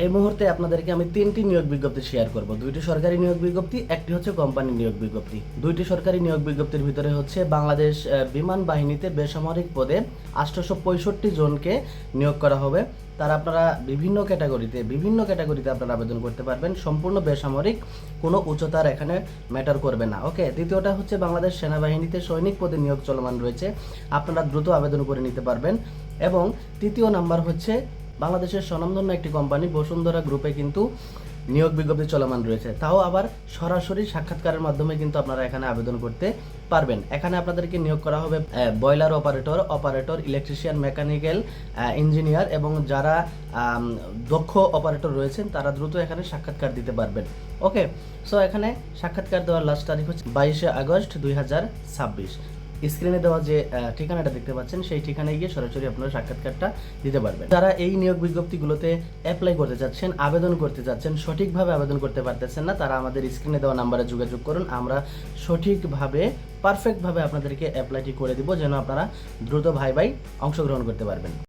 এই মুহূর্তে আপনাদেরকে আমি 3টি নিয়োগ বিজ্ঞপ্তি শেয়ার করব। 2টি সরকারি নিয়োগ বিজ্ঞপ্তি, একটি হচ্ছে কোম্পানি নিয়োগ বিজ্ঞপ্তি। 2টি সরকারি নিয়োগ বিজ্ঞপ্তির ভিতরে হচ্ছে বাংলাদেশ বিমান বাহিনীতে বেসামরিক পদে 865 জনকে নিয়োগ করা হবে। তারা আপনারা বিভিন্ন ক্যাটাগরিতে আপনারা আবেদন করতে পারবেন। সম্পূর্ণ বেসামরিক, কোনো উচ্চতার এখানে ম্যাটার করবে না। ওকে, দ্বিতীয়টা হচ্ছে বাংলাদেশ সেনাবাহিনীতে সৈনিক পদে নিয়োগ চলমান রয়েছে, আপনারা দ্রুত আবেদন করে নিতে পারবেন। এবং তৃতীয় নাম্বার হচ্ছে বাংলাদেশের স্বনামধন্য একটি কোম্পানি বসুন্ধরা গ্রুপে কিন্তু নিয়োগ বিজ্ঞপ্তি চলমান রয়েছে, তাও আবার সরাসরি সাক্ষাৎকারের মাধ্যমে কিন্তু আপনারা এখানে আবেদন করতে পারবেন। এখানে আপনাদেরকে নিয়োগ করা হবে boiler operator, electrician, mechanical engineer, এবং যারা দক্ষ অপারেটর রয়েছেন তারা দ্রুত এখানে সাক্ষাৎকার দিতে পারবেন। ওকে, সো এখানে সাক্ষাৎকার দেওয়ার লাস্ট তারিখ হচ্ছে 22শে আগস্ট 2026। স্ক্রিনে দেওয়া যে ঠিকানাটা দেখতে পাচ্ছেন সেই ঠিকানায় গিয়ে সরাসরি আপনারা সাক্ষাৎকারটা দিতে পারবেন। যারা এই নিয়োগ বিজ্ঞপ্তিগুলোতে অ্যাপ্লাই করতে যাচ্ছেন, আবেদন করতে যাচ্ছেন, সঠিকভাবে আবেদন করতে পারতেছেন না, তারা আমাদের স্ক্রিনে দেওয়া নাম্বারে যোগাযোগ করুন। আমরা সঠিকভাবে পারফেক্টভাবে আপনাদেরকে অ্যাপ্লাইটি করে দিব, যেন আপনারা দ্রুত ভাই অংশগ্রহণ করতে পারবেন।